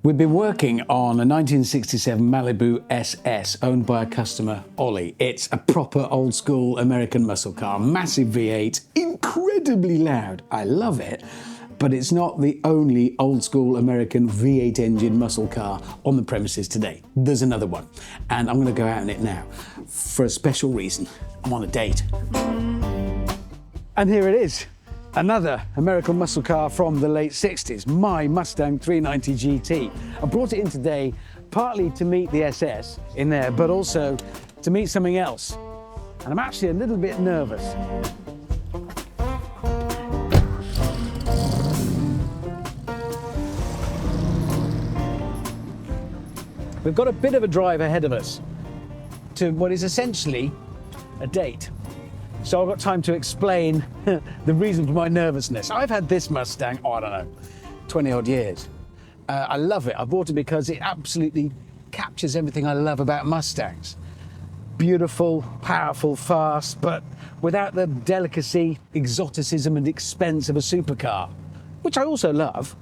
We've been working on a 1967 Malibu SS owned by a customer, Ollie. It's a proper old school American muscle car, massive V8, incredibly loud. I love it, but it's not the only old school American V8 engine muscle car on the premises today. There's another one, and I'm gonna go out in it now for a special reason. I'm on a date. And here it is. Another American muscle car from the late 60s, my Mustang 390 GT. I brought it in today partly to meet the SS in there, but also to meet something else. And I'm actually a little bit nervous. We've got a bit of a drive ahead of us to what is essentially a date. So I've got time to explain the reason for my nervousness. I've had this Mustang, I don't know, 20 odd years. I love it. I bought it because it absolutely captures everything I love about Mustangs. Beautiful, powerful, fast, but without the delicacy, exoticism and expense of a supercar, which I also love,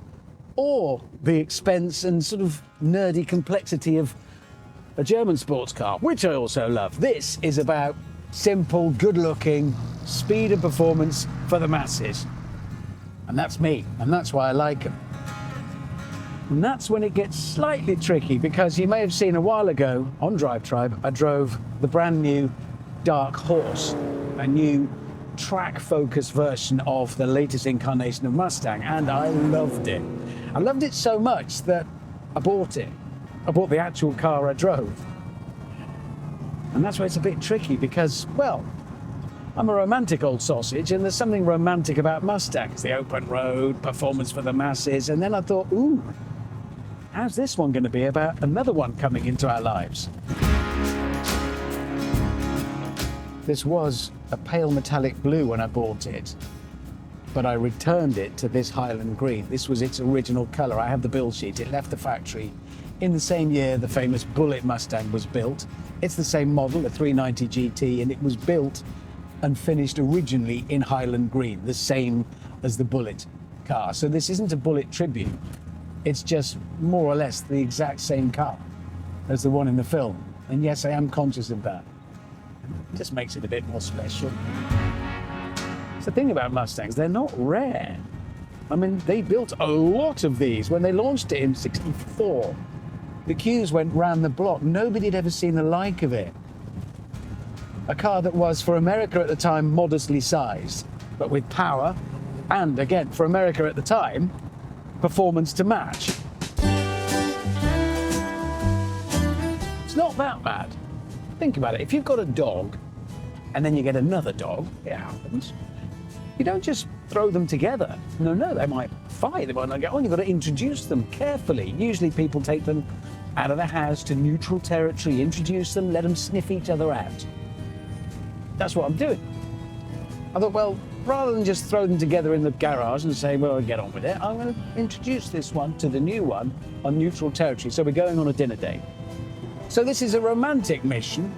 or the expense and sort of nerdy complexity of a German sports car, which I also love. This is about simple, good-looking, speed and performance for the masses. And that's me, and that's why I like them. And that's when it gets slightly tricky, because you may have seen a while ago on DRIVETRIBE, I drove the brand new Dark Horse, a new track-focused version of the latest incarnation of Mustang, and I loved it. I loved it so much that I bought it. I bought the actual car I drove. And that's where it's a bit tricky because, well, I'm a romantic old sausage, and there's something romantic about Mustangs, the open road, performance for the masses. And then I thought, ooh, how's this one going to be about another one coming into our lives? This was a pale metallic blue when I bought it, but I returned it to this Highland green. This was its original color. I have the build sheet. It left the factory in the same year the famous Bullitt Mustang was built. It's the same model, a 390 GT, and it was built and finished originally in Highland green, the same as the Bullitt car. So this isn't a Bullitt tribute. It's just more or less the exact same car as the one in the film. And yes, I am conscious of that. It just makes it a bit more special. It's the thing about Mustangs, they're not rare. I mean, they built a lot of these when they launched it in '64. The queues went round the block. Nobody had ever seen the like of it. A car that was, for America at the time, modestly sized, but with power, and again, for America at the time, performance to match. It's not that bad. Think about it. If you've got a dog, and then you get another dog, it happens, you don't just throw them together. No, they might fight, they might not get on. You've got to introduce them carefully. Usually people take them out of the house to neutral territory, introduce them, let them sniff each other out. That's what I'm doing. I thought, well, rather than just throw them together in the garage and say, well, get on with it, I'm going to introduce this one to the new one on neutral territory. So we're going on a dinner date. So this is a romantic mission,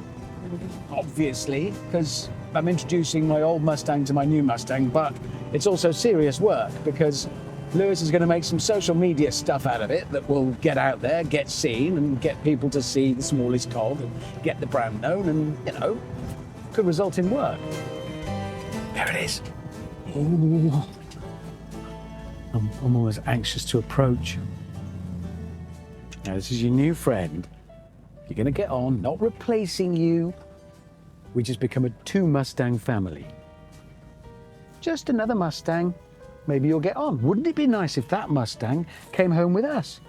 obviously, because I'm introducing my old Mustang to my new Mustang, but it's also serious work because Lewis is going to make some social media stuff out of it that will get out there, get seen, and get people to see the smallest cog and get the brand known, and, you know, could result in work. There it is. Ooh. I'm always anxious to approach. Now, this is your new friend. You're going to get on, not replacing you. We just become a two Mustang family. Just another Mustang. Maybe you'll get on. Wouldn't it be nice if that Mustang came home with us?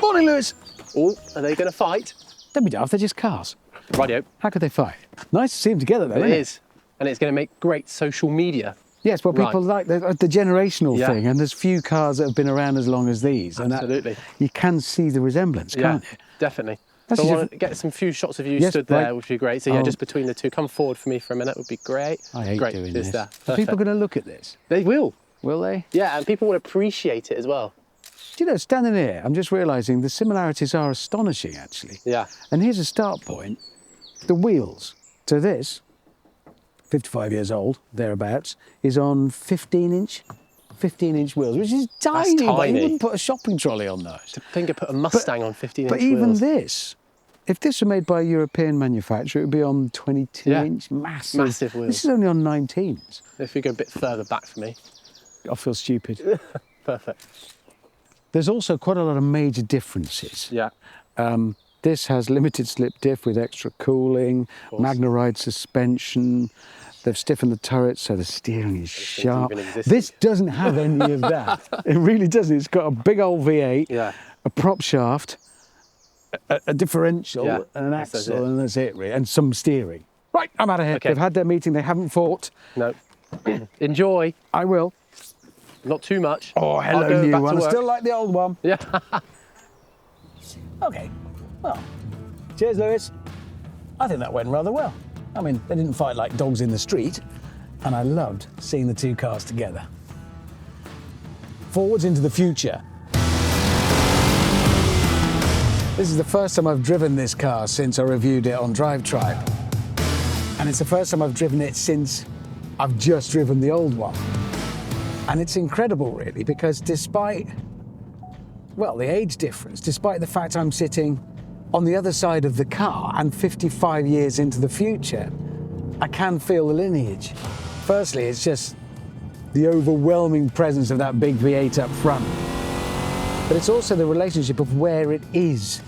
Morning, Lewis. Oh, are they going to fight? Don't be daft, they're just cars. Rightio. How could they fight? Nice to see them together, though, It isn't it? is. And it's going to make great social media. Yes, well, people like the generational Yeah. thing, and there's few cars that have been around as long as these. Absolutely. And you can see the resemblance, can't you? Definitely. That's So I just- want to get some few shots of you Yes, stood there, right. which would be great. So yeah, Oh. just between the two. Come forward for me for a minute would be great. I hate great. doing Just this. there. Are people Perfect. going to look at this? They will. Will they? Yeah, and people will appreciate it as well. Do you know, standing here, I'm just realising the similarities are astonishing, actually. Yeah. And here's a start point. The wheels to this, 55 years old, thereabouts, is on 15-inch 15-inch wheels, which is tiny, but tiny. you wouldn't put a shopping trolley on those. I think I put a Mustang on 15-inch But wheels. even this, if this were made by a European manufacturer, it would be on 22-inch, Massive wheels. This is only on 19s. If we go a bit further back for me. I feel stupid. Perfect. There's also quite a lot of major differences. Yeah. This has limited slip diff with extra cooling, Magna-Ride suspension. They've stiffened the turret so the steering is sharp. even existed. This doesn't have any of that. It really doesn't. It's got a big old V8, Yeah. a prop shaft, a differential, Yeah, and an that's it. axle, and that's it, really, and some steering. Right, I'm out of here. Okay. They've had their meeting. They haven't fought. No. Enjoy. I will. Not too much. Oh, I'll hello, go new back to one. I work. still like the old one. Yeah. Okay, well, cheers, Lewis. I think that went rather well. I mean, they didn't fight like dogs in the street, and I loved seeing the two cars together. Forwards into the future. This is the first time I've driven this car since I reviewed it on DRIVETRIBE. And it's the first time I've driven it since I've just driven the old one. And it's incredible, really, because despite, well, the age difference, despite the fact I'm sitting on the other side of the car and 55 years into the future, I can feel the lineage. Firstly, it's just the overwhelming presence of that big V8 up front. But it's also the relationship of where it is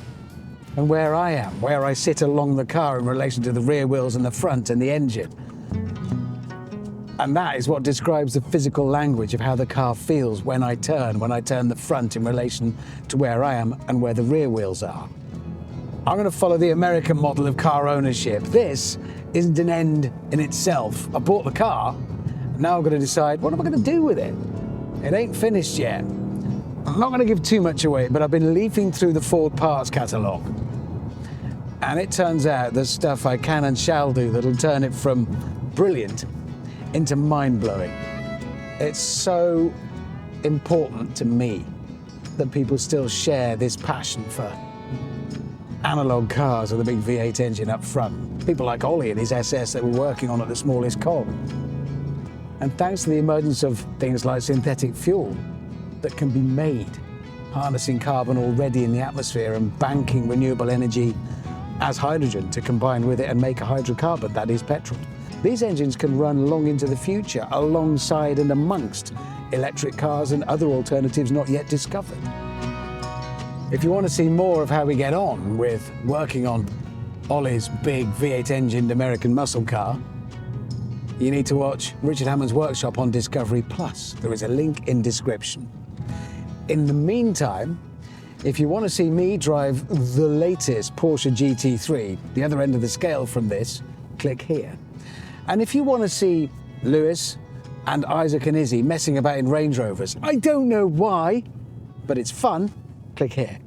and where I am, where I sit along the car in relation to the rear wheels and the front and the engine. And that is what describes the physical language of how the car feels when I turn the front in relation to where I am and where the rear wheels are. I'm going to follow the American model of car ownership. This isn't an end in itself. I bought the car, and now I've got to decide, what am I going to do with it? It ain't finished yet. I'm not going to give too much away, but I've been leafing through the Ford parts catalogue. And it turns out there's stuff I can and shall do that'll turn it from brilliant into mind-blowing. It's so important to me that people still share this passion for analog cars with a big V8 engine up front. People like Ollie and his SS that we're working on at the smallest cog. And thanks to the emergence of things like synthetic fuel that can be made, harnessing carbon already in the atmosphere and banking renewable energy as hydrogen to combine with it and make a hydrocarbon, that is petrol. These engines can run long into the future, alongside and amongst electric cars and other alternatives not yet discovered. If you want to see more of how we get on with working on Ollie's big V8 engined American muscle car, you need to watch Richard Hammond's workshop on Discovery Plus. There is a link in description. In the meantime, if you want to see me drive the latest Porsche GT3, the other end of the scale from this, click here. And if you want to see Lewis and Isaac and Izzy messing about in Range Rovers, I don't know why, but it's fun, click here.